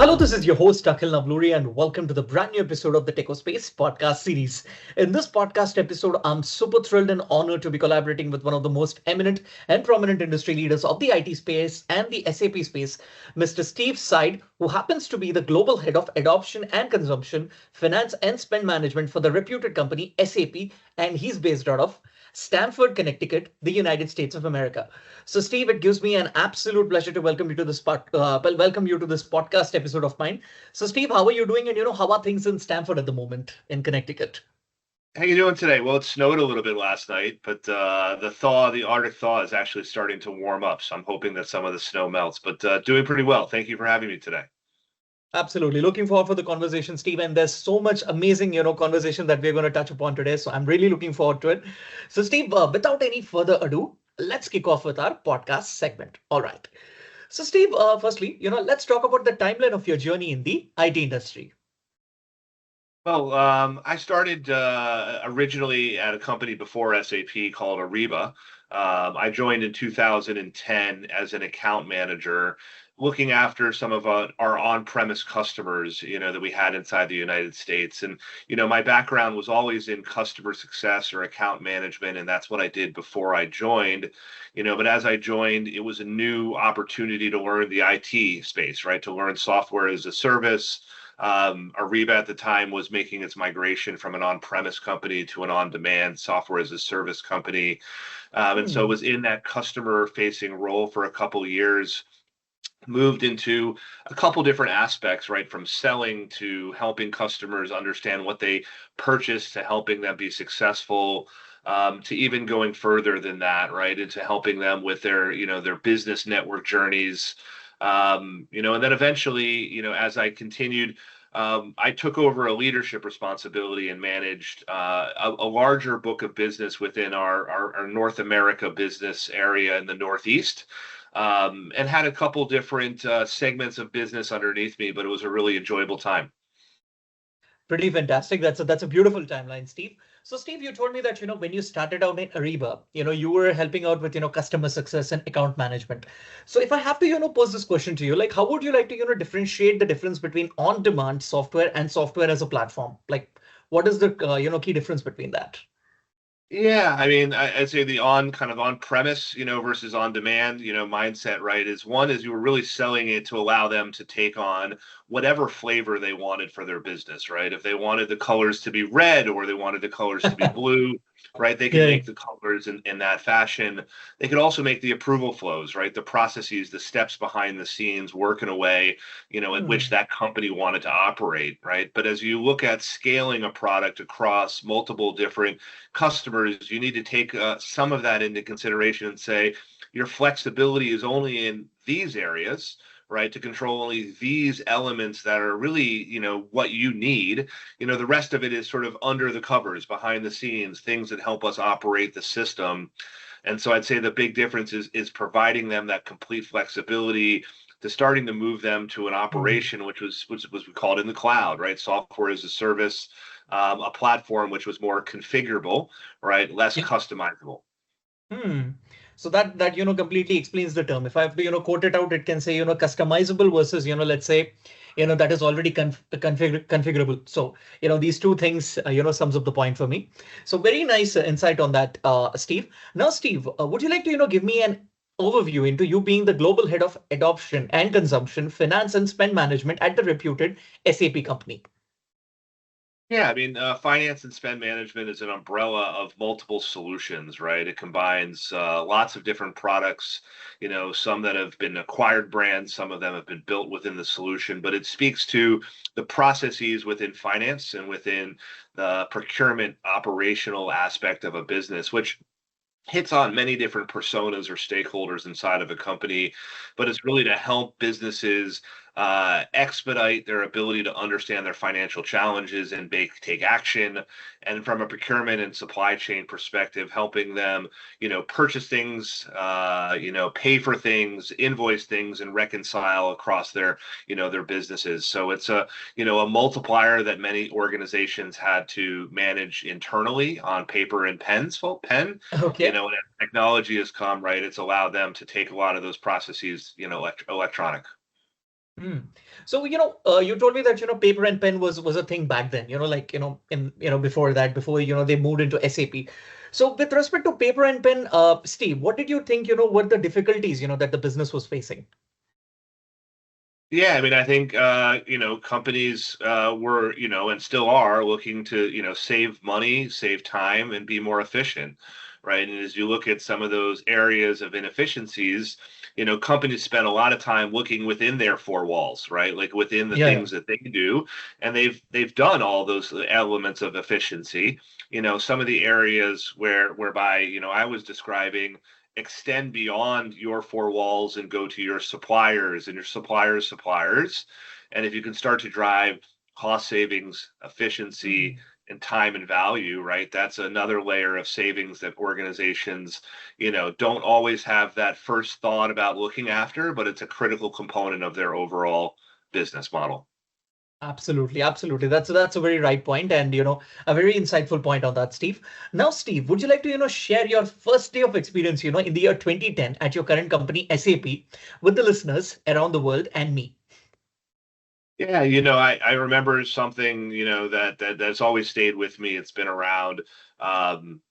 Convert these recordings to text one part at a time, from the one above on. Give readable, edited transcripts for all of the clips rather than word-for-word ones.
Hello, this is your host Akhil Navluri, and welcome to the brand new episode of the Space podcast series. In this podcast episode, I'm super thrilled and honored to be collaborating with one of the most eminent and prominent industry leaders of the IT space and the SAP space, Mr. Steve Seide, who happens to be the global head of adoption and consumption, finance and spend management for the reputed company SAP, and he's based out of Stamford, Connecticut, the United States of America. So, Steve, it gives me an absolute pleasure to welcome you to welcome you to this podcast episode of mine. So, Steve, how are you doing? And how are things in Stamford at the moment in Connecticut? How you doing today? Well, it snowed a little bit last night, but the Arctic thaw is actually starting to warm up. So I'm hoping that some of the snow melts, but doing pretty well. Thank you for having me today. Absolutely. Looking forward for the conversation, Steve. And there's so much amazing, conversation that we're going to touch upon today. So I'm really looking forward to it. So, Steve, without any further ado, let's kick off with our podcast segment. All right. So, Steve, firstly, let's talk about the timeline of your journey in the IT industry. Well, I started originally at a company before SAP called Ariba. I joined in 2010 as an account manager, looking after some of our on-premise customers, that we had inside the United States. And, my background was always in customer success or account management, and that's what I did before I joined. But as I joined, it was a new opportunity to learn the IT space, right? To learn software as a service. Ariba at the time was making its migration from an on-premise company to an on-demand software as a service company. And so it was in that customer-facing role for a couple of years, moved into a couple different aspects, right? From selling to helping customers understand what they purchased to helping them be successful, to even going further than that, right? Into helping them with their business network journeys. And then eventually, as I continued, I took over a leadership responsibility and managed a larger book of business within our North America business area in the Northeast, and had a couple different segments of business underneath me, but it was a really enjoyable time. Pretty fantastic. That's a beautiful timeline, Steve. So, Steve, you told me that when you started out in Ariba, you were helping out with customer success and account management. So, if I have to pose this question to you, like how would you like to differentiate the difference between on-demand software and software as a platform? Like, what is the key difference between that? Yeah, I mean, I'd say the on premise, versus on demand, mindset, right? Is you were really selling it to allow them to take on whatever flavor they wanted for their business, right? If they wanted the colors to be red or they wanted the colors to be blue, right? They could Yeah. make the colors in that fashion. They could also make the approval flows, right? The processes, the steps behind the scenes work in a way, at which Hmm. that company wanted to operate, right? But as you look at scaling a product across multiple different customers, you need to take some of that into consideration and say your flexibility is only in these areas, right? To control only these elements that are really, what you need. The rest of it is sort of under the covers, behind the scenes, things that help us operate the system. And so I'd say the big difference is providing them that complete flexibility, to starting to move them to an Hmm. operation which was we called in the cloud, right? Software as a service, a platform which was more configurable, right? Less Yeah. customizable. Hmm. So that completely explains the term. If I have to quote it out, it can say customizable versus let's say that is already configurable. So these two things sums up the point for me. So very nice insight on that, Steve. Now, Steve, would you like to give me an overview into you being the global head of adoption and consumption, finance and spend management at the reputed SAP company? Yeah, I mean, finance and spend management is an umbrella of multiple solutions, right? It combines lots of different products, some that have been acquired brands, some of them have been built within the solution, but it speaks to the processes within finance and within the procurement operational aspect of a business, which hits on many different personas or stakeholders inside of a company, but it's really to help businesses expedite their ability to understand their financial challenges and take action. And from a procurement and supply chain perspective, helping them, purchase things, pay for things, invoice things, and reconcile across their businesses. So it's a multiplier that many organizations had to manage internally on paper and pen. Okay. And as technology has come, right, it's allowed them to take a lot of those processes, electronic. Hmm. So, you told me that, paper and pen was a thing back then, like, before that, before, they moved into SAP. So with respect to paper and pen, Steve, what did you think, were the difficulties, that the business was facing? Yeah, I mean, I think companies were, and still are looking to, save money, save time, and be more efficient, right? And as you look at some of those areas of inefficiencies, companies spend a lot of time looking within their four walls, right? Like within the Yeah, yeah. things that they do, and they've done all those elements of efficiency. Some of the areas whereby, I was describing extend beyond your four walls and go to your suppliers and your suppliers' suppliers. And if you can start to drive cost savings, efficiency, Hmm. and time and value, right? That's another layer of savings that organizations, don't always have that first thought about looking after, but it's a critical component of their overall business model. Absolutely, absolutely. That's a very right point, and a very insightful point on that, Steve. Now, Steve, would you like to share your first day of experience, in the year 2010 at your current company SAP with the listeners around the world and me? Yeah, I remember something, that's always stayed with me. It's been around. Um,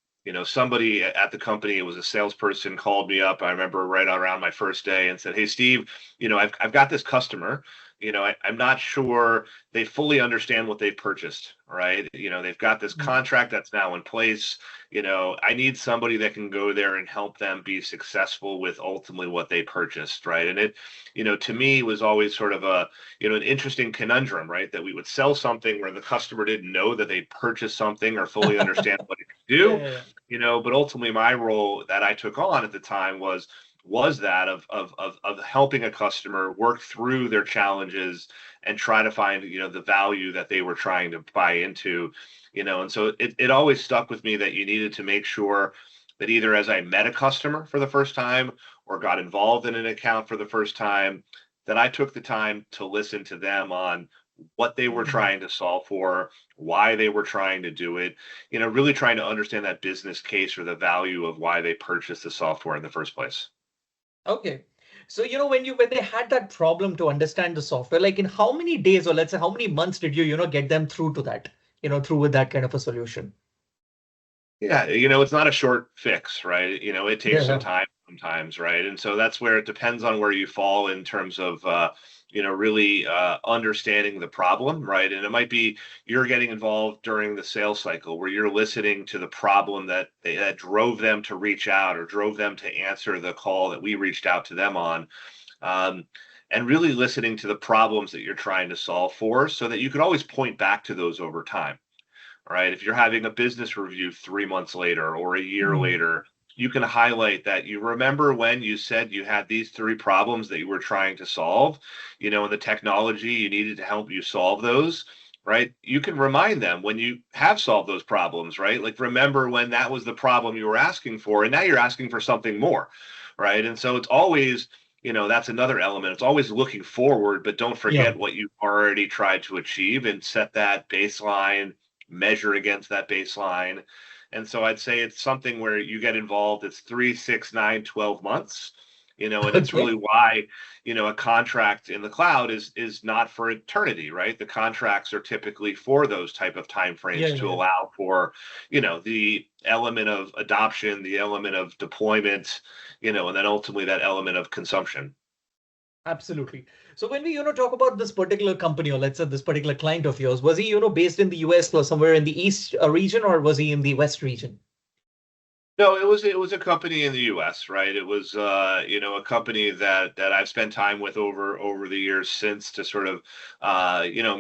somebody at the company, it was a salesperson, called me up. I remember right around my first day and said, "Hey, Steve, I've got this customer. I'm not sure they fully understand what they've purchased, right? They've got this Mhm. contract that's now in place. I need somebody that can go there and help them be successful with ultimately what they purchased, right?" And it, to me was always sort of an interesting conundrum, right? That we would sell something where the customer didn't know that they purchased something or fully understand what it could Yeah, do, yeah, yeah. but ultimately my role that I took on at the time was that of helping a customer work through their challenges and try to find the value that they were trying to buy into. And so it always stuck with me that you needed to make sure that either as I met a customer for the first time or got involved in an account for the first time, that I took the time to listen to them on what they were Hmm. trying to solve for, why they were trying to do it, really trying to understand that business case or the value of why they purchased the software in the first place. Okay. So, when they had that problem to understand the software, like in how many days or let's say how many months did you, get them through to that, through with that kind of a solution? Yeah, it's not a short fix, right? It takes some Yeah. time sometimes, right? And so that's where it depends on where you fall in terms of, really understanding the problem, right? And it might be you're getting involved during the sales cycle where you're listening to the problem that drove them to reach out or drove them to answer the call that we reached out to them on. Um, and really listening to the problems that you're trying to solve for so that you can always point back to those over time, right? If you're having a business review 3 months later or a year Hmm. later, you can highlight that you remember when you said you had these three problems that you were trying to solve, and the technology you needed to help you solve those, right? You can remind them when you have solved those problems, right? Like remember when that was the problem you were asking for, and now you're asking for something more, right? And so it's always, that's another element. It's always looking forward, but don't Yeah. forget what you've already tried to achieve and set that baseline, measure against that baseline. And so I'd say it's something where you get involved. It's 3, 6, 9, 12 months, and it's really Okay. why, a contract in the cloud is not for eternity, right? The contracts are typically for those type of Yeah, timeframes yeah, to yeah. allow for, the element of adoption, the element of deployment, and then ultimately that element of consumption. Absolutely. So when we, talk about this particular company or let's say this particular client of yours, was he, based in the US or somewhere in the East region or was he in the West region? No, it was a company in the U.S., right? It was a company that I've spent time with over the years since to sort of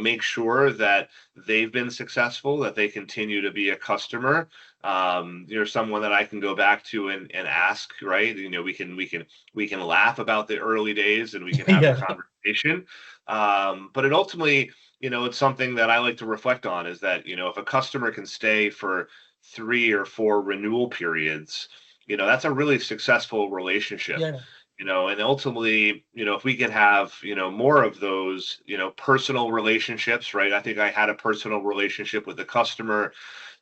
make sure that they've been successful, that they continue to be a customer. Someone that I can go back to and ask, right? We can laugh about the early days and we can have a Yeah. conversation. But it ultimately, it's something that I like to reflect on is that, if a customer can stay for 3 or 4 renewal periods, that's a really successful relationship. Yeah. And ultimately, if we could have, more of those, personal relationships, right? I think I had a personal relationship with the customer.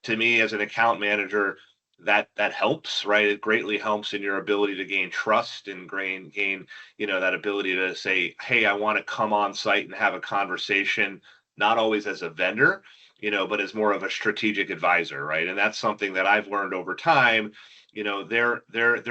To me, as an account manager, that helps, right? It greatly helps in your ability to gain trust and gain, that ability to say, hey, I want to come on site and have a conversation, not always as a vendor, but as more of a strategic advisor, right? And that's something that I've learned over time. They're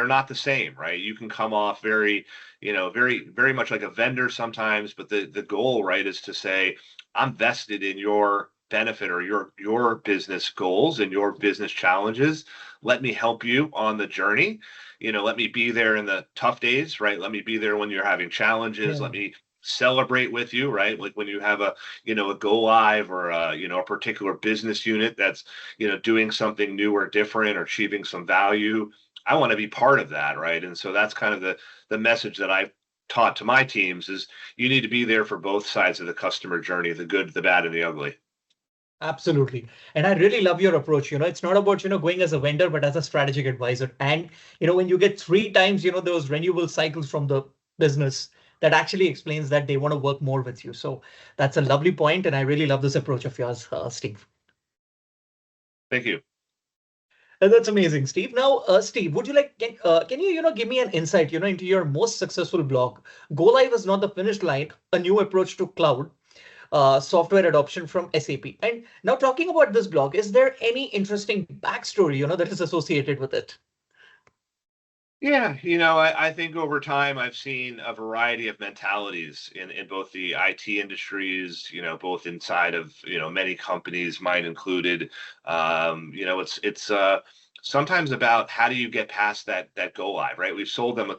not the same, right? You can come off very, very much like a vendor sometimes, but the goal, right, is to say, I'm vested in your benefit or your business goals and your business challenges. Let me help you on the journey. Let me be there in the tough days, right? Let me be there when you're having challenges. Yeah. Let me celebrate with you, right? Like when you have a go live or a particular business unit that's, doing something new or different or achieving some value. I want to be part of that, right? And so that's kind of the message that I've taught to my teams is you need to be there for both sides of the customer journey, the good, the bad, and the ugly. Absolutely. And I really love your approach. It's not about, going as a vendor, but as a strategic advisor. And, when you get three times, those renewable cycles from the business, that actually explains that they want to work more with you. So that's a lovely point, and I really love this approach of yours, Steve. Thank you. That's amazing, Steve. Now, Steve, would you can you, give me an insight, into your most successful blog? Go live is not the finish line, a new approach to cloud software adoption from SAP. And now talking about this blog, is there any interesting backstory, that is associated with it? Yeah, I think over time I've seen a variety of mentalities in both the IT industries, both inside of, many companies, mine included. It's sometimes about how do you get past that go live, right? We've sold them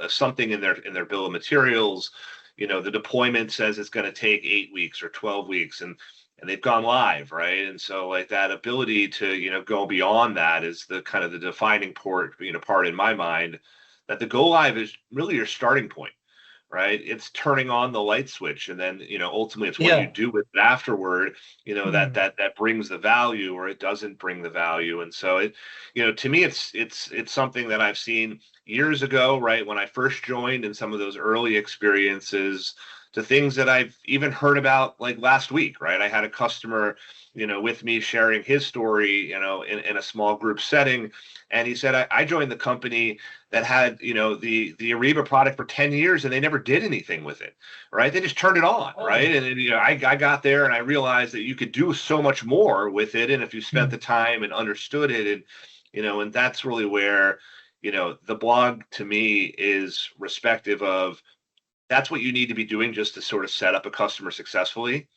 something in their bill of materials. The deployment says it's going to take 8 weeks or 12 weeks, and they've gone live, right? And so like that ability to, go beyond that is the kind of the defining part in my mind, that the go live is really your starting point, right? It's turning on the light switch, and then, ultimately it's what you Yeah. do with it afterward, that Hmm. that brings the value or it doesn't bring the value. And so to me, it's something that I've seen years ago, right? When I first joined, and some of those early experiences, to things that I've even heard about like last week, right? I had a customer, with me sharing his story, in a small group setting. And he said, I joined the company that had, the Ariba product for 10 years and they never did anything with it, right? They just turned it on, right? Oh. And I got there and I realized that you could do so much more with it. And if you spent Hmm. the time and understood it, and, and that's really where, the blog to me is respective of, that's what you need to be doing just to sort of set up a customer successfully.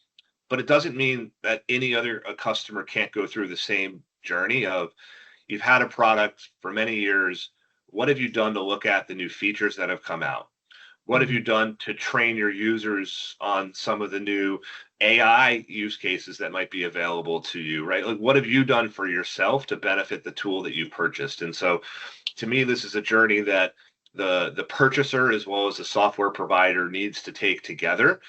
But it doesn't mean that any other a customer can't go through the same journey of, you've had a product for many years. What have you done to look at the new features that have come out? What have you Hmm. done to train your users on some of the new AI use cases that might be available to you, right? Like, what have you done for yourself to benefit the tool that you purchased? And so to me, this is a journey that the purchaser as well as the software provider needs to take together,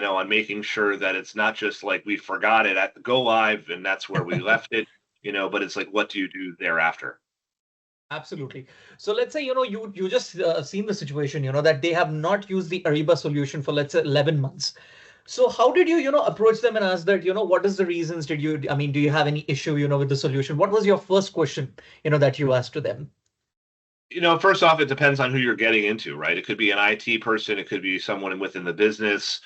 on making sure that it's not just like we forgot it at the go live and that's where we left it, but it's like, what do you do thereafter? Absolutely. So let's say, you just seen the situation, that they have not used the Ariba solution for, let's say, 11 months. So how did you, approach them and ask that, what is the reasons? I mean, do you have any issue, with the solution? What was your first question, that you asked to them? First off, it depends on who you're getting into, right? It could be an IT person, it could be someone within the business.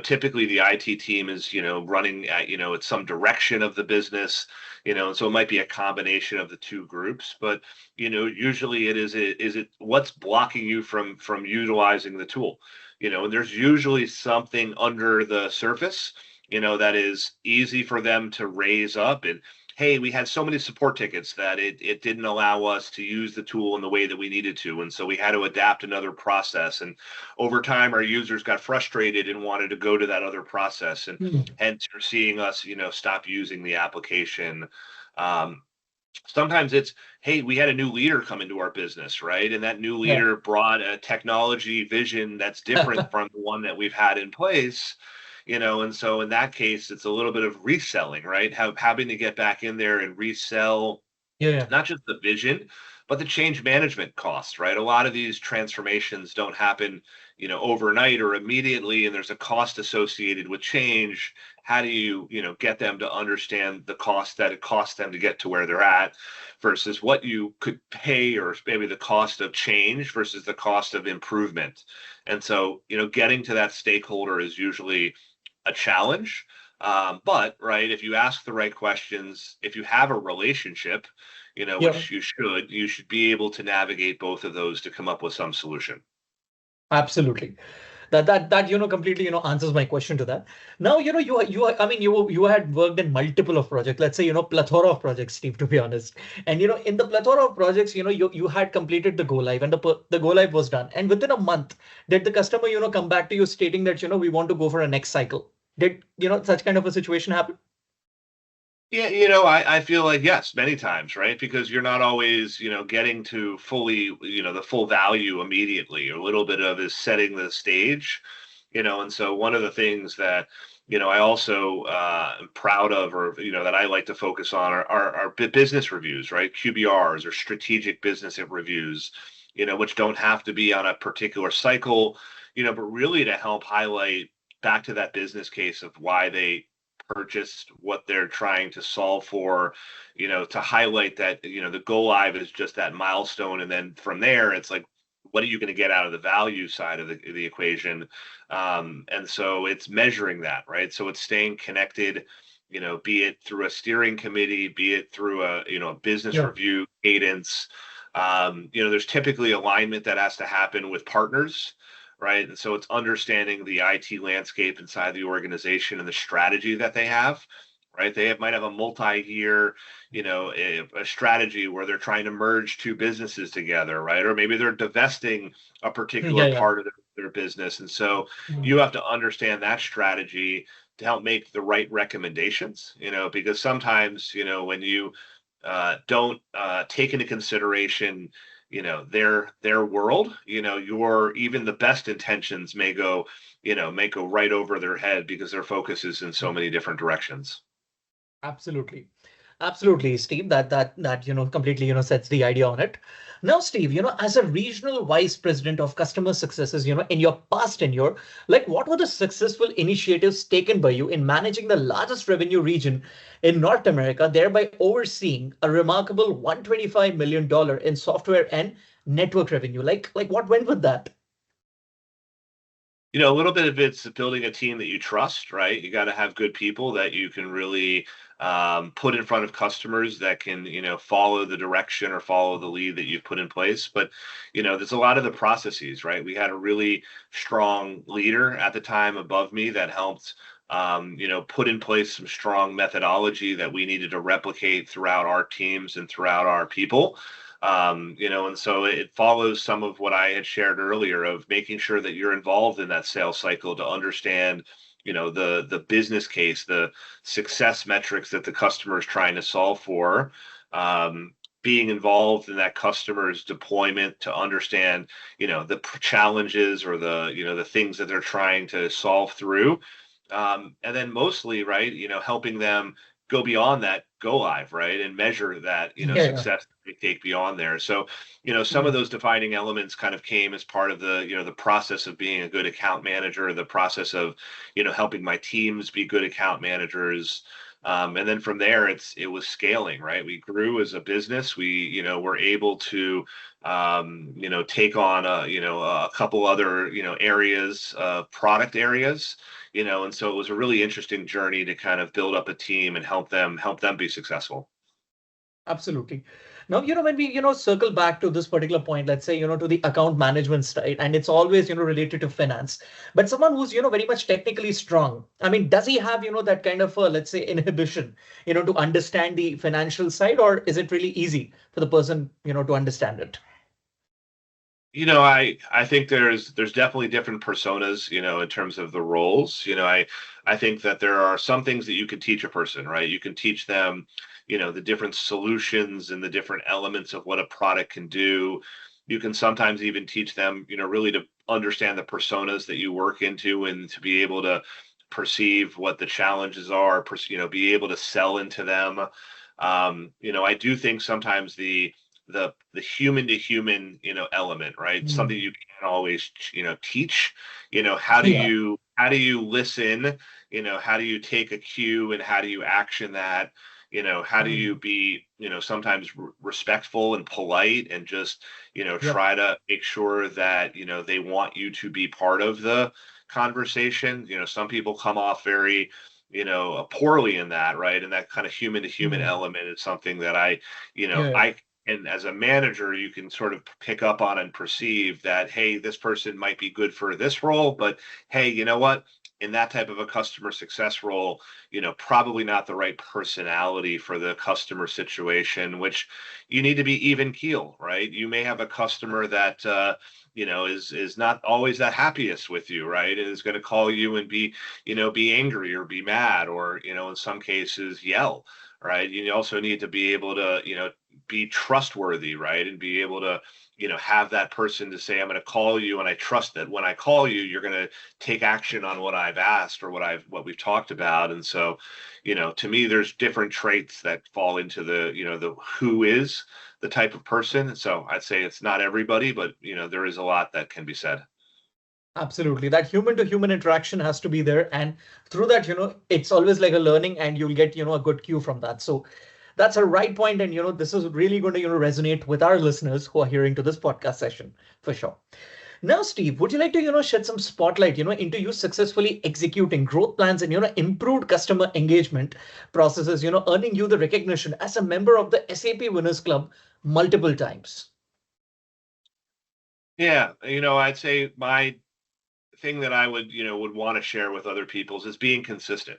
Typically the IT team is, running at, it's some direction of the business, and so it might be a combination of the two groups. But, usually is it what's blocking you from utilizing the tool? And there's usually something under the surface, that is easy for them to raise up. And hey, we had so many support tickets that it didn't allow us to use the tool in the way that we needed to. And so we had to adapt another process. And over time, our users got frustrated and wanted to go to that other process. And Hmm. hence you're seeing us, stop using the application. Um, Sometimes it's, hey, we had a new leader come into our business, right? And that new Yeah. leader brought a technology vision that's different from the one that we've had in place. And so in that case, it's a little bit of reselling, right? Having to get back in there and resell Yeah. not just the vision, but the change management costs, right? A lot of these transformations don't happen, overnight or immediately, and there's a cost associated with change. How do you, get them to understand the cost that it costs them to get to where they're at versus what you could pay, or maybe the cost of change versus the cost of improvement. And so, getting to that stakeholder is usually a challenge. But right, if you ask the right questions, if you have a relationship, Yeah. which you should be able to navigate both of those to come up with some solution. Absolutely. That completely answers my question to that. Now I mean you had worked in multiple of projects. Let's say plethora of projects, Steve. To be honest, and in the plethora of projects, you had completed the go live, and the go live was done. And within a month, did the customer come back to you stating that we want to go for a next cycle? Did such kind of a situation happen? Yeah, I feel like yes, many times, right? Because you're not always, getting to fully, the full value immediately. A little bit of is setting the stage, and so one of the things that, I also am proud of, or, that I like to focus on are business reviews, right? QBRs or strategic business reviews, which don't have to be on a particular cycle, but really to help highlight back to that business case of why they purchased, what they're trying to solve for, to highlight that, the go live is just that milestone. And then from there, it's like, what are you going to get out of the value side of the equation? And so it's measuring that, right? So it's staying connected, be it through a steering committee, be it through a business Yeah. review cadence. There's typically alignment that has to happen with partners, right? And so it's understanding the IT landscape inside the organization and the strategy that they have, right? Might have a multi-year, a strategy where they're trying to merge two businesses together, right? Or maybe they're divesting a Yeah. particular Yeah. part of their business. And so Mm. you have to understand that strategy to help make the right recommendations, because sometimes, when you don't take into consideration their world, your even the best intentions may go right over their head because their focus is in so many different directions. Absolutely. Absolutely, Steve. That completely sets the idea on it. Now, Steve, as a regional vice president of customer successes, in your past tenure, like what were the successful initiatives taken by you in managing the largest revenue region in North America, thereby overseeing a remarkable $125 million in software and network revenue? Like what went with that? A little bit of it's building a team that you trust, right? You got to have good people that you can really put in front of customers that can, follow the direction or follow the lead that you've put in place. But, there's a lot of the processes, right? We had a really strong leader at the time above me that helped, put in place some strong methodology that we needed to replicate throughout our teams and throughout our people. And so it follows some of what I had shared earlier of making sure that you're involved in that sales cycle to understand, the business case, the success metrics that the customer is trying to solve for. Being involved in that customer's deployment to understand, the challenges or the things that they're trying to solve through. And then mostly, right, helping them go beyond that go live, right, and measure that, Yeah. success they take beyond there. So, some of Yeah. those defining elements kind of came as part of the process of being a good account manager, the process of, helping my teams be good account managers. And then from there, it was scaling, right? We grew as a business. We, were able to, take on a couple other, areas, product areas, and so it was a really interesting journey to kind of build up a team and help them be successful. Absolutely. Now, when we, circle back to this particular point, let's say, to the account management side, and it's always, related to finance, but someone who's, very much technically strong, I mean, does he have, that kind of, let's say, inhibition, to understand the financial side, or is it really easy for the person, to understand it? I think there's definitely different personas, in terms of the roles. I think that there are some things that you can teach a person, right? You can teach them, the different solutions and the different elements of what a product can do. You can sometimes even teach them, really to understand the personas that you work into and to be able to perceive what the challenges are, be able to sell into them. I do think sometimes the human to human, element, right? Something Mm. you can't always, teach. Yeah. How do you listen? How do you take a cue and how do you action that? How do you Mm. be, sometimes respectful and polite and just, Yep. try to make sure that, they want you to be part of the conversation. Some people come off very, poorly in that, right? And that kind of human to human Mm. element is something that I, you know, Yeah. I, and as a manager, you can sort of pick up on and perceive that, hey, this person might be good for this role, but hey, you know what? In that type of a customer success role, probably not the right personality for the customer situation, which you need to be even keel, right? You may have a customer that, is not always that happiest with you, right? And is going to call you and be angry or be mad or, in some cases yell, right? You also need to be able to, be trustworthy, right? And be able to, have that person to say, I'm going to call you and I trust that when I call you, you're going to take action on what I've asked or what we've talked about. And so, to me, there's different traits that fall into the who is the type of person. So I'd say it's not everybody, but, there is a lot that can be said. Absolutely. That human to human interaction has to be there. And through that, it's always like a learning and you'll get, a good cue from that. So that's a right point. And, this is really going to, resonate with our listeners who are hearing to this podcast session for sure. Now, Steve, would you like to, shed some spotlight, into you successfully executing growth plans and, improved customer engagement processes, earning you the recognition as a member of the SAP Winners Club multiple times? Yeah, I'd say my thing that I would want to share with other people's is being consistent,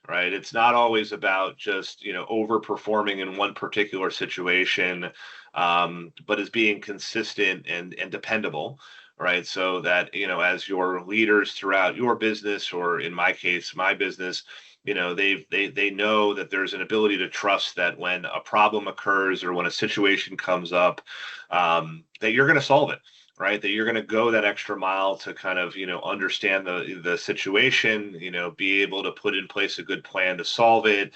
right? It's not always about just, overperforming in one particular situation, but is being consistent and dependable, right? So that, as your leaders throughout your business, or in my case, my business, they know that there's an ability to trust that when a problem occurs or when a situation comes up, that you're going to solve it, right? That you're going to go that extra mile to kind of, understand the situation, be able to put in place a good plan to solve it.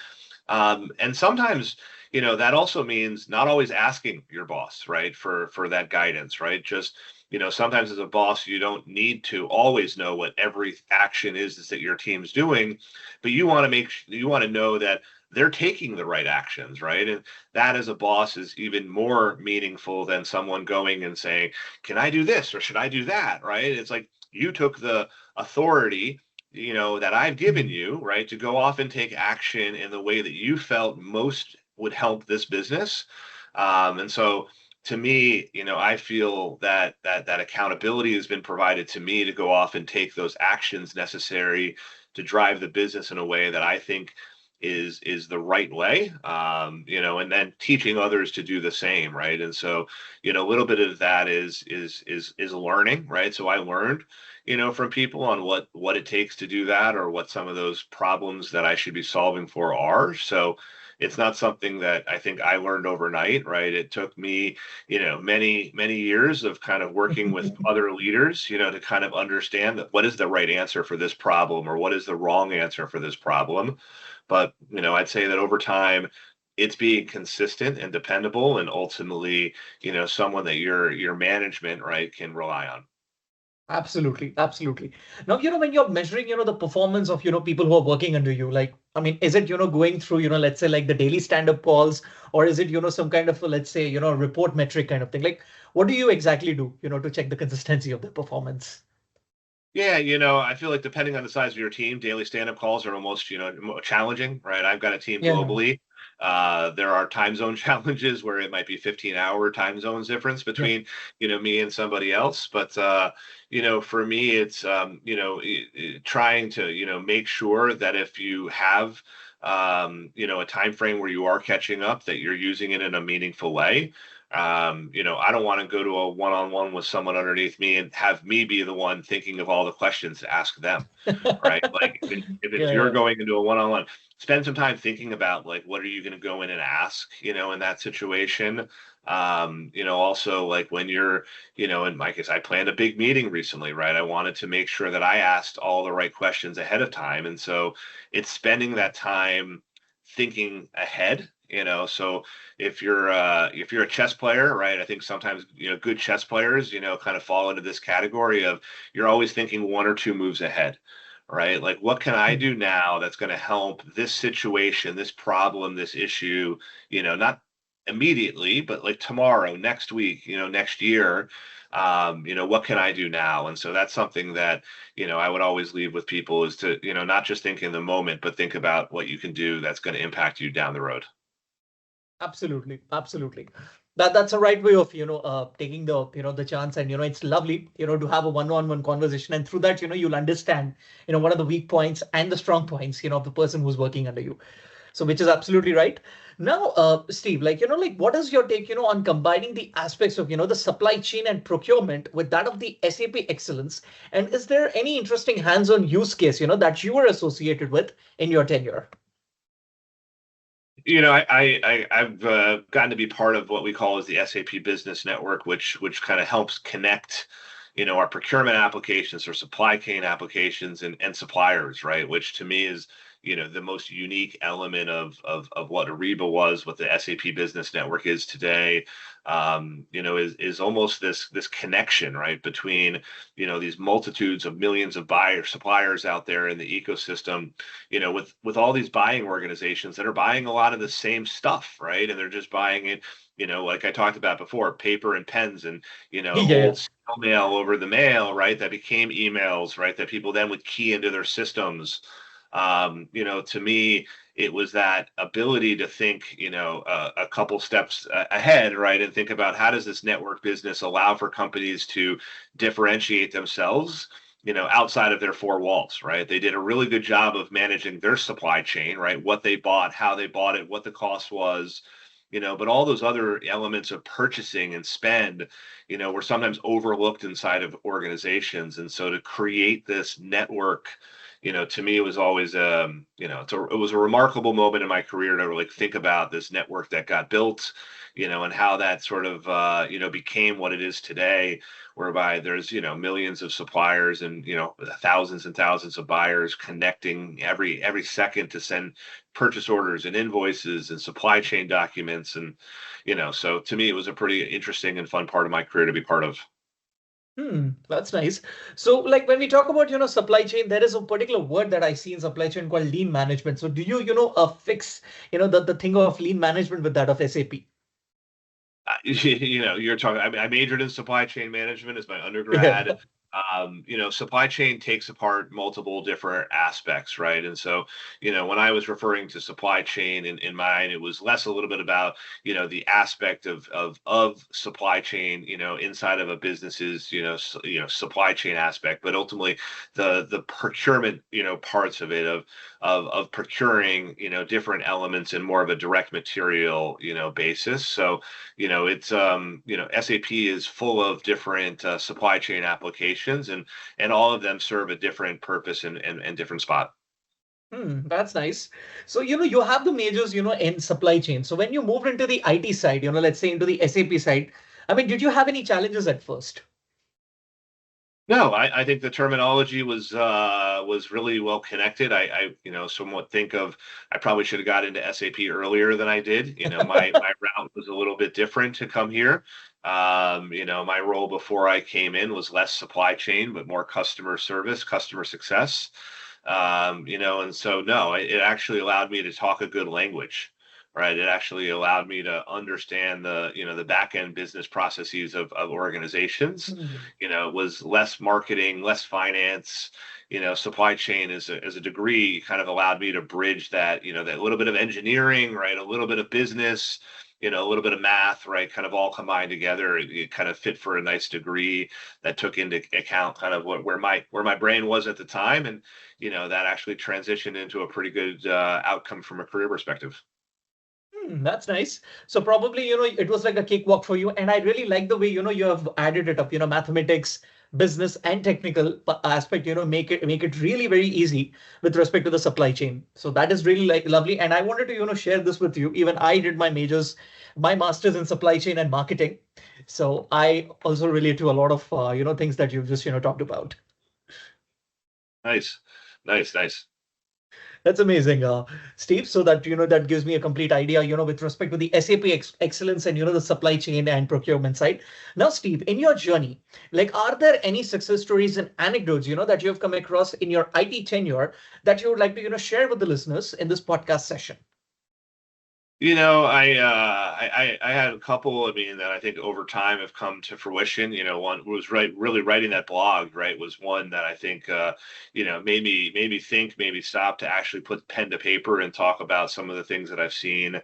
And sometimes, that also means not always asking your boss, right, for that guidance, right? Just, sometimes as a boss, you don't need to always know what every action is that your team's doing, but you want to know that they're taking the right actions, right? And that as a boss is even more meaningful than someone going and saying, can I do this or should I do that, right? It's like you took the authority, that I've given Mm. you, right, to go off and take action in the way that you felt most would help this business. And so to me, I feel that accountability has been provided to me to go off and take those actions necessary to drive the business in a way that I think is the right way, and then teaching others to do the same, right? And so, a little bit of that is learning, right? So I learned, from people on what it takes to do that, or what some of those problems that I should be solving for are. So it's not something that I think I learned overnight, right? It took me, many years of kind of working with other leaders, to kind of understand that what is the right answer for this problem or what is the wrong answer for this problem. But, I'd say that over time, it's being consistent and dependable and ultimately, someone that your management, right, can rely on. Absolutely, absolutely. Now, when you're measuring, the performance of, people who are working under you, like, I mean, is it, going through, let's say like the daily stand-up calls, or is it, some kind of, let's say, report metric kind of thing? Like, what do you exactly do, to check the consistency of the performance? Yeah, I feel like depending on the size of your team, daily stand-up calls are almost, challenging, right? I've got a team Yeah, globally. There are time zone challenges where it might be 15-hour time zones difference yeah. between, me and somebody else. But, for me, it's, trying to, make sure that if you have, a time frame where you are catching up, that you're using it in a meaningful way. I don't want to go to a one-on-one with someone underneath me and have me be the one thinking of all the questions to ask them, right? Like if it's Yeah, you're yeah. going into a one-on-one, spend some time thinking about like what are you going to go in and ask, in that situation. Also like when you're, in my case, I planned a big meeting recently, right? I wanted to make sure that I asked all the right questions ahead of time. And so it's spending that time thinking ahead, So if you're a chess player, right, I think sometimes good chess players kind of fall into this category of you're always thinking one or two moves ahead, right? Like, what can I Hmm. do now that's going to help this situation, this problem, this issue, not immediately, but like tomorrow, next week, next year. What can I do now? And so that's something that I would always leave with people is to not just think in the moment, but think about what you can do that's going to impact you down the road. Absolutely, absolutely. That's a right way of taking the the chance, and it's lovely to have a one-on-one conversation, and through that you'll understand what are the weak points and the strong points of the person who's working under you. So which is absolutely right. Now, Steve, like what is your take on combining the aspects of the supply chain and procurement with that of the SAP excellence, and is there any interesting hands-on use case that you were associated with in your tenure? I've gotten to be part of what we call as the SAP Business Network, which kind of helps connect, our procurement applications or supply chain applications and suppliers, right? Which to me is, the most unique element of what Ariba was, what the SAP Business Network is today. Is almost this connection, right, between these multitudes of millions of buyers, suppliers out there in the ecosystem, with all these buying organizations that are buying a lot of the same stuff, right? And they're just buying it, like I talked about before, paper and pens and, Yeah, old yeah. snail mail over the mail, right? That became emails, right? That people then would key into their systems. To me, it was that ability to think, a couple steps ahead, right? And think about how does this network business allow for companies to differentiate themselves outside of their four walls, right? They did a really good job of managing their supply chain, right? What they bought, how they bought it, what the cost was, but all those other elements of purchasing and spend, were sometimes overlooked inside of organizations. And so to create this network, to me, it was always, it was a remarkable moment in my career to really think about this network that got built, and how that sort of, became what it is today, whereby there's millions of suppliers and thousands and thousands of buyers connecting every second to send purchase orders and invoices and supply chain documents. And so to me it was a pretty interesting and fun part of my career to be part of. That's nice. So, like when we talk about, supply chain, there is a particular word that I see in supply chain called lean management. So, do you, fix, the thing of lean management with that of SAP? You're talking. I mean, I majored in supply chain management as my Yeah. undergrad. Supply chain takes apart multiple different aspects, right? And so, when I was referring to supply chain in mine, it was less a little bit about, the aspect of supply chain, inside of a business's, supply chain aspect, but ultimately the procurement, parts of it of procuring, different elements in more of a direct material, basis. So it's SAP is full of different supply chain applications, and all of them serve a different purpose and different spot. That's nice. So, you have the majors, in supply chain. So when you moved into the IT side, let's say into the SAP side, I mean, did you have any challenges at first? No, I think the terminology was really well connected. I somewhat think of I probably should have got into SAP earlier than I did. My route was a little bit different to come here. My role before I came in was less supply chain, but more customer service, customer success. And so no, it actually allowed me to talk a good language, right? It actually allowed me to understand the back end business processes of organizations. Hmm. It was less marketing, less finance. Supply chain as a degree kind of allowed me to bridge that, that little bit of engineering, right? A little bit of business, a little bit of math, right? Kind of all combined together. It kind of fit for a nice degree that took into account kind of where my brain was at the time. And, that actually transitioned into a pretty good outcome from a career perspective. That's nice. So probably, it was like a cakewalk for you. And I really like the way, you have added it up, mathematics, business and technical aspect, make it really very easy with respect to the supply chain. So that is really like lovely. And I wanted to, share this with you. Even I did my master's in supply chain and marketing. So I also relate to a lot of, things that you've just, talked about. Nice, nice, nice. That's amazing, Steve. So that that gives me a complete idea, with respect to the SAP excellence and the supply chain and procurement side. Now, Steve, in your journey, like, are there any success stories and anecdotes, that you have come across in your IT tenure that you would like to share with the listeners in this podcast session? I had a couple. I mean, that I think over time have come to fruition. One was really writing that blog, right, was one that I think, made me think, maybe stop to actually put pen to paper and talk about some of the things that I've seen.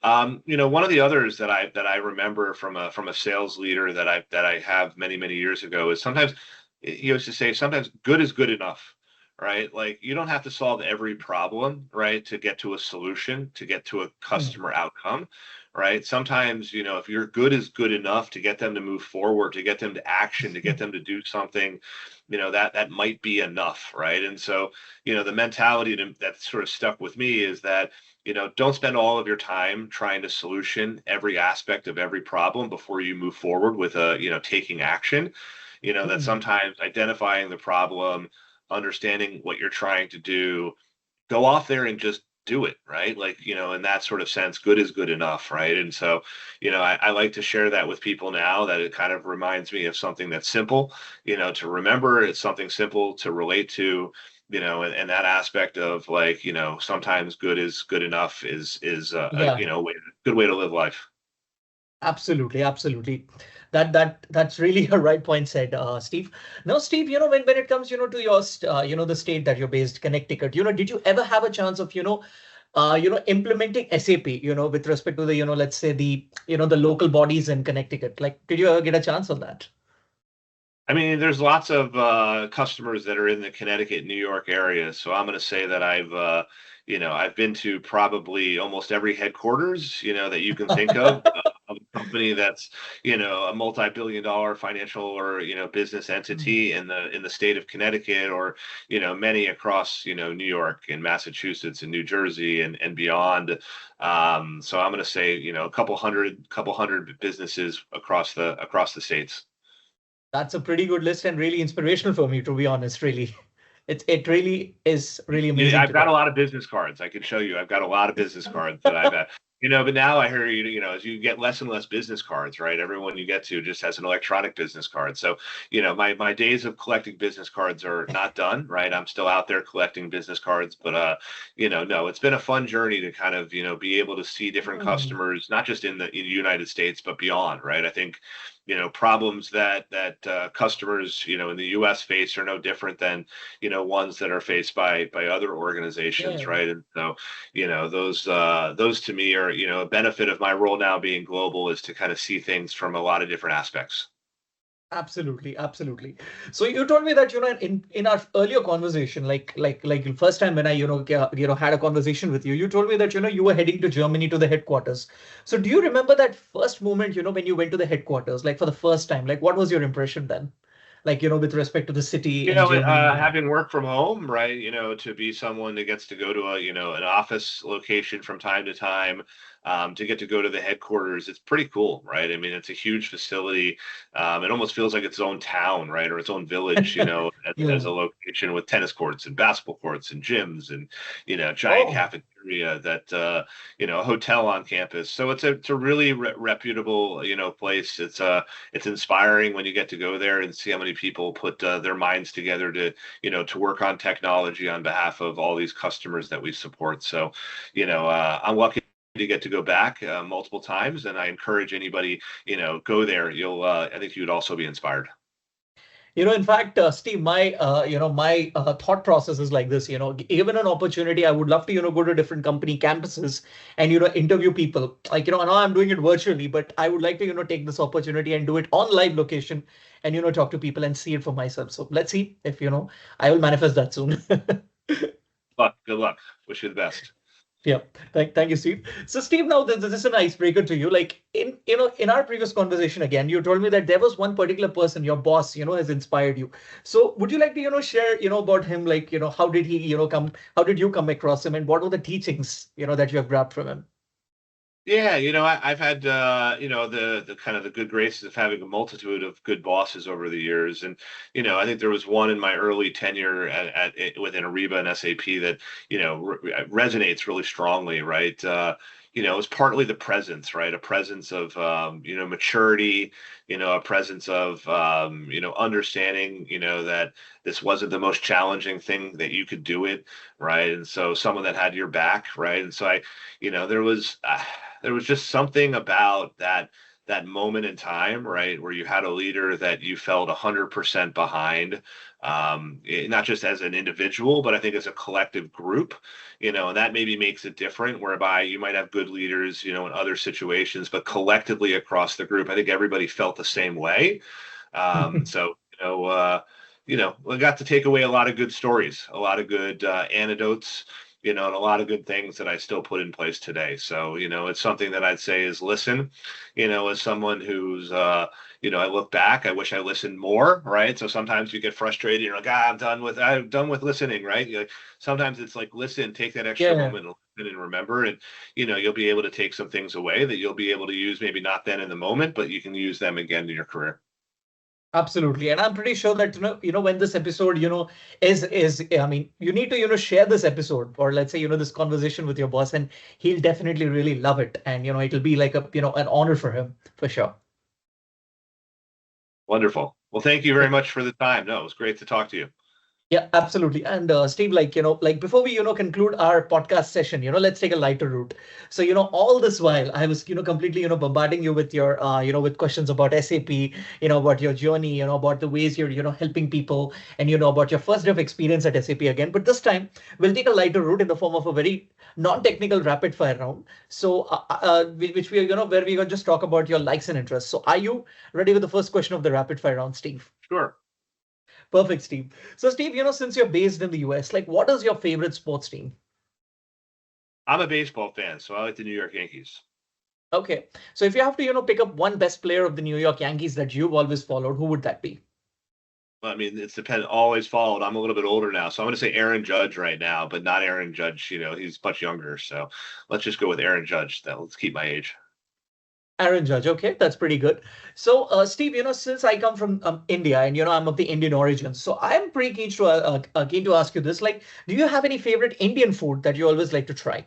One of the others that I remember from a sales leader that I have many years ago is sometimes he used to say sometimes good is good enough, right? Like you don't have to solve every problem, right, to get to a solution, to get to a Hmm. customer outcome, right? Sometimes, if your good is good enough to get them to move forward, to get them to action, to get them to do something, that might be enough, right? And so, the mentality that sort of stuck with me is that don't spend all of your time trying to solution every aspect of every problem before you move forward with taking action. That Hmm. sometimes identifying the problem, understanding what you're trying to do, go off there and just do it, right? Like, in that sort of sense, good is good enough, right? And so, I like to share that with people now that it kind of reminds me of something that's simple, to remember. It's something simple to relate to, and that aspect of like, sometimes good is good enough is Yeah. good way to live life. Absolutely, absolutely. That's really a right point said, Steve. Now, Steve, when it comes, to your, the state that you're based, Connecticut, did you ever have a chance of, implementing SAP, with respect to the, let's say the local bodies in Connecticut? Like, did you ever get a chance on that? I mean, there's lots of customers that are in the Connecticut, New York area. So I'm going to say that I've been to probably almost every headquarters, that you can think of a company that's, a multi-billion-dollar financial or, business Hmm. entity in the state of Connecticut, or, many across, New York and Massachusetts and New Jersey and beyond. So I'm going to say, a couple hundred businesses across the states. That's a pretty good list and really inspirational for me, to be honest, really. It really is really Yeah, amazing I've to got a know. lot of business cards. I can show you. I've got a lot of business cards that I've had. But now I hear as you get less and less business cards, right? Everyone you get to just has an electronic business card. So, my days of collecting business cards are not done, right? I'm still out there collecting business cards, but no, it's been a fun journey to kind of, be able to see different Hmm. customers, not just in the United States, but beyond, right? I think problems that customers in the U.S. face are no different than ones that are faced by other organizations, Yeah. right? And so those to me are a benefit of my role now being global is to kind of see things from a lot of different aspects. Absolutely, absolutely. So you told me that in our earlier conversation, like the first time when I had a conversation with you, you told me that you were heading to Germany to the headquarters. So do you remember that first moment when you went to the headquarters, like for the first time, like what was your impression then, like with respect to the city in Germany? Having work from home, right? To be someone that gets to go to an office location from time to time, to get to go to the headquarters, it's pretty cool, right? I mean, it's a huge facility. It almost feels like its own town, right, or its own village, as Yeah. a location with tennis courts and basketball courts and gyms and giant Oh, cafeteria that a hotel on campus. So it's a really reputable place. It's inspiring when you get to go there and see how many people put their minds together to work on technology on behalf of all these customers that we support. So, I'm lucky to get to go back multiple times, and I encourage anybody, go there. I think you'd also be inspired. In fact, Steve, my thought process is like this. Given an opportunity, I would love to go to different company campuses and interview people. Like now I'm doing it virtually, but I would like to take this opportunity and do it on live location and talk to people and see it for myself. So let's see if I will manifest that soon. Good luck. Wish you the best. Yeah, thank you, Steve. So, Steve, now this is an icebreaker to you. Like in our previous conversation, again, you told me that there was one particular person, your boss, has inspired you. So, would you like to share about him? Like how did he come? How did you come across him, and what were the teachings that you have grabbed from him? Yeah, I've had the kind of the good graces of having a multitude of good bosses over the years, and I think there was one in my early tenure within Ariba and SAP that resonates really strongly, right? It was partly the presence, right? A presence of maturity, a presence of understanding, that this wasn't the most challenging thing that you could do it, right? And so someone that had your back, right? And so there was. There was just something about that moment in time, right, where you had a leader that you felt 100% behind, not just as an individual, but I think as a collective group, and that maybe makes it different, whereby you might have good leaders, in other situations, but collectively across the group, I think everybody felt the same way. So, we got to take away a lot of good stories, a lot of good anecdotes, and a lot of good things that I still put in place today. So, it's something that I'd say is listen, as someone who's, I look back, I wish I listened more, right? So sometimes you get frustrated, you're like, I'm done with listening, right? Sometimes it's like, listen, take that extra Yeah. moment and listen and remember, and, you'll be able to take some things away that you'll be able to use, maybe not then in the moment, but you can use them again in your career. Absolutely. And I'm pretty sure that, when this episode, I mean, you need to, share this episode or let's say, this conversation with your boss and he'll definitely really love it. And, it'll be like an honor for him for sure. Wonderful. Well, thank you very much for the time. No, it was great to talk to you. Yeah, absolutely. And Steve, like before we, conclude our podcast session, let's take a lighter route. So, all this while I was, completely, bombarding you with your, with questions about SAP, about your journey, about the ways you're, helping people and, about your first day of experience at SAP again. But this time we'll take a lighter route in the form of a very non-technical rapid fire round. So, which we are, where we going to just talk about your likes and interests. So are you ready with the first question of the rapid fire round, Steve? Sure. Perfect, Steve. So, Steve, since you're based in the US, like, what is your favorite sports team? I'm a baseball fan, so I like the New York Yankees. Okay. So, if you have to, pick up one best player of the New York Yankees that you've always followed, who would that be? I mean, it's dependent, always followed. I'm a little bit older now, so I'm going to say Aaron Judge right now, but not Aaron Judge. He's much younger. So let's just go with Aaron Judge. Let's keep my age. Aaron Judge. Okay, that's pretty good. So, Steve, since I come from India and I'm of the Indian origin, so I'm pretty keen to ask you this. Like, do you have any favorite Indian food that you always like to try?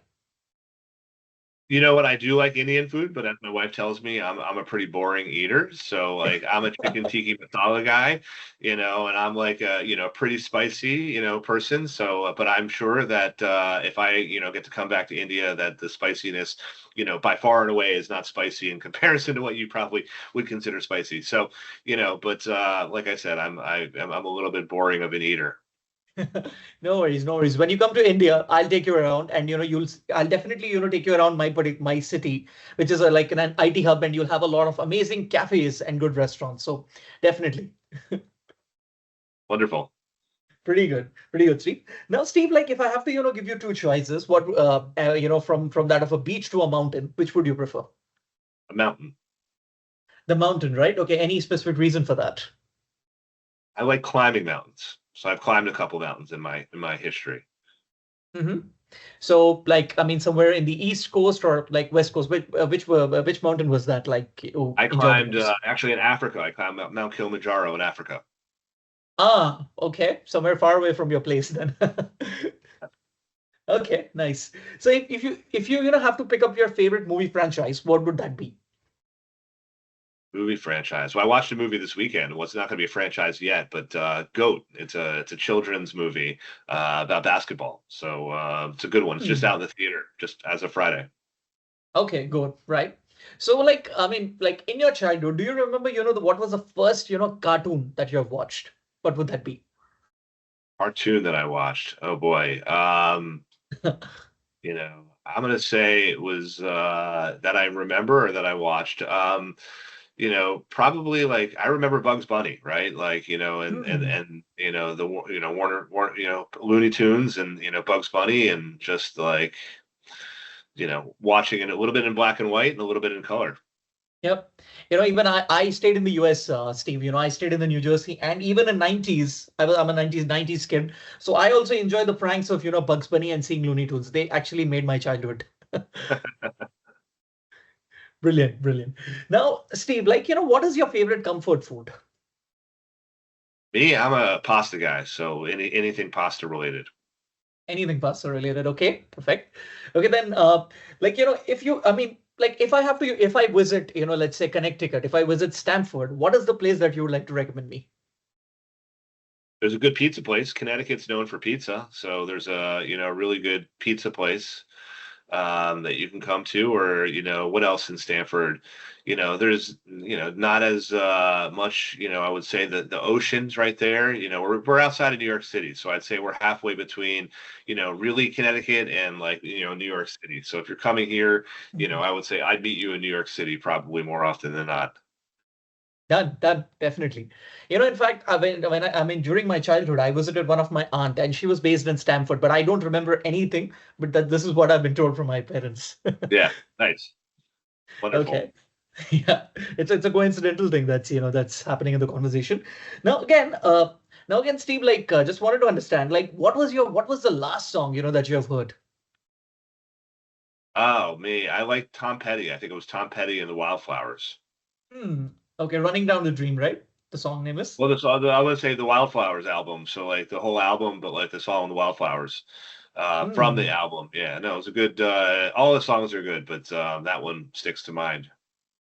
You know what? I do like Indian food, but as my wife tells me, I'm a pretty boring eater. So like I'm a chicken tikka masala guy, and I'm like a pretty spicy person. So, but I'm sure that if I get to come back to India, that the spiciness by far and away is not spicy in comparison to what you probably would consider spicy. So but like I said, I'm a little bit boring of an eater. No worries, no worries. When you come to India, I'll take you around, and I'll definitely take you around my city, which is like an IT hub, and you'll have a lot of amazing cafes and good restaurants. So definitely, Wonderful. pretty good, Steve. Now, Steve, like if I have to give you two choices, what from that of a beach to a mountain, which would you prefer? A mountain. The mountain, right? Okay. Any specific reason for that? I like climbing mountains. So I've climbed a couple mountains in my history. Hmm. So, like, I mean, somewhere in the East Coast or like West Coast, which mountain was that? Like, you I enjoyed the climbed most? actually in Africa. I climbed Mount Kilimanjaro in Africa. Ah, okay. Somewhere far away from your place then. Okay, nice. So if you have to pick up your favorite movie franchise, what would that be? Movie franchise. Well, I watched a movie this weekend. Well, it's not going to be a franchise yet, but Goat. It's a children's movie about basketball. So it's a good one. It's just Hmm. out in the theater, just as of Friday. Okay, good. Right. So like, I mean, like in your childhood, do you remember, what was the first, cartoon that you have watched? What would that be? Cartoon that I watched. Oh boy. I'm going to say it was that I remember or that I watched. Probably like I remember Bugs Bunny, right? Like, Hmm. and the Warner, Looney Tunes and Bugs Bunny and just like, watching it a little bit in black and white and a little bit in color. Yep. Even I stayed in the US, Steve. I stayed in the New Jersey, and even in 90s, I'm a 90s kid. So I also enjoy the pranks of, Bugs Bunny and seeing Looney Tunes. They actually made my childhood. Brilliant, brilliant. Now, Steve, what is your favorite comfort food? Me, I'm a pasta guy, so anything pasta related. Anything pasta related? Okay, perfect. Okay, then, if you, I mean, if I have to, if I visit, let's say Connecticut, if I visit Stamford, what is the place that you would like to recommend me? There's a good pizza place. Connecticut's known for pizza, so there's a really good pizza place that you can come to, or what else in Stanford? There's not as much. I would say that the ocean's right there. We're outside of New York City, so I'd say we're halfway between really Connecticut and like New York City. So if you're coming here, Mhm. I would say I'd meet you in New York City probably more often than not. Done, done, definitely. In fact, during my childhood, I visited one of my aunt, and she was based in Stamford, but I don't remember anything. But that this is what I've been told from my parents. Yeah, nice, wonderful. Okay. Yeah, it's a coincidental thing that's happening in the conversation. Now again, Steve, just wanted to understand, what was the last song that you have heard? Oh, me, I like Tom Petty. I think it was Tom Petty and the Wildflowers. Hmm. Okay, Running Down the Dream, right? The song name is. Well, I would say the Wildflowers album. So like the whole album, but like the song "The Wildflowers" from the Hmm. album. Yeah, no, it's a good. All the songs are good, but that one sticks to mind.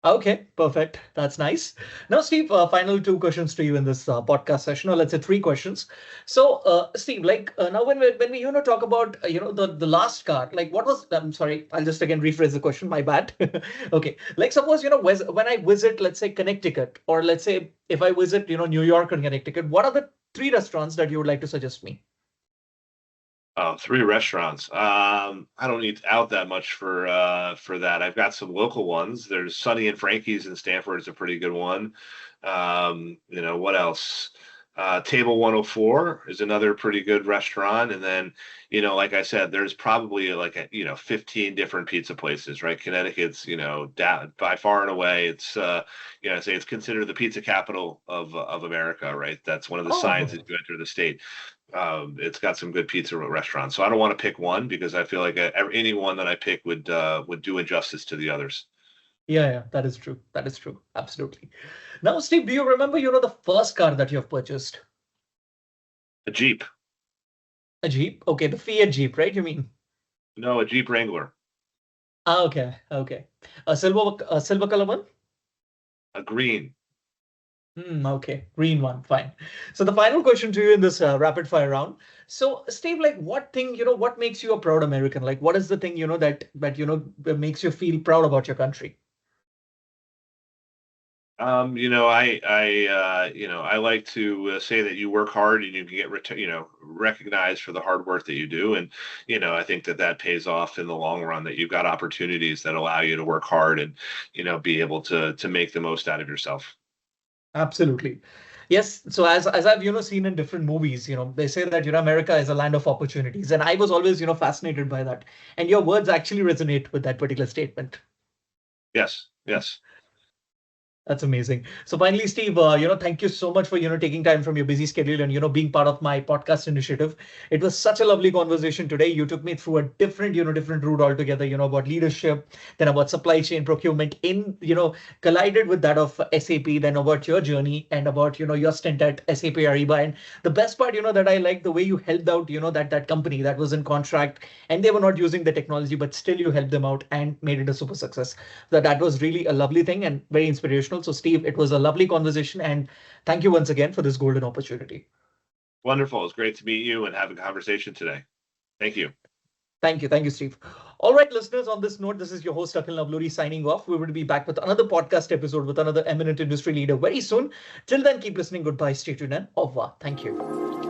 Okay, perfect. That's nice. Now, Steve, final two questions to you in this podcast session, or let's say three questions. So, Steve, now when we talk about the last car, like what was? I'm sorry, I'll just again rephrase the question. My bad. Okay, like suppose when I visit, let's say Connecticut, or let's say if I visit New York and Connecticut, what are the three restaurants that you would like to suggest me? Oh, three restaurants. I don't eat out that much for that. I've got some local ones. There's Sunny and Frankie's in Stanford is a pretty good one. What else? Table 104 is another pretty good restaurant. And then, like I said, there's probably like 15 different pizza places, right? Connecticut's, by far and away, it's I say it's considered the pizza capital of America, right? That's one of the signs Oh, that you enter the state. It's got some good pizza restaurants. So I don't want to pick one because I feel like any one that I pick would do injustice to the others. yeah, yeah, that is true. That is true. Absolutely. Now, Steve, do you remember the first car that you have purchased? A Jeep. A Jeep? Okay, the Fiat Jeep, right? You mean? No, a Jeep Wrangler. Ah, okay, okay. A silver color one? A green. Hmm, okay, green one, fine. So the final question to you in this rapid fire round. So, Steve, what makes you a proud American? Like, what is the thing, that makes you feel proud about your country? I like to say that you work hard and you can get recognized for the hard work that you do, and I think that pays off in the long run. That you've got opportunities that allow you to work hard and be able to make the most out of yourself. Absolutely. Yes. So as I've seen in different movies, they say that America is a land of opportunities, and I was always fascinated by that. And your words actually resonate with that particular statement. Yes, yes. That's amazing. So finally, Steve, thank you so much for, taking time from your busy schedule and, being part of my podcast initiative. It was such a lovely conversation today. You took me through a different route altogether, about leadership, then about supply chain procurement collided with that of SAP, then about your journey and about, your stint at SAP Ariba. And the best part, that I like the way you helped out, that company that was in contract and they were not using the technology, but still you helped them out and made it a super success. That was really a lovely thing and very inspirational. So, Steve, it was a lovely conversation, and thank you once again for this golden opportunity. Wonderful. It's great to meet you and have a conversation today. Thank you. Thank you, Steve. All right, listeners, on this note, this is your host, Akhil Navluri, signing off. We will be back with another podcast episode with another eminent industry leader very soon. Till then, keep listening. Goodbye, stay tuned, and au revoir. Thank you.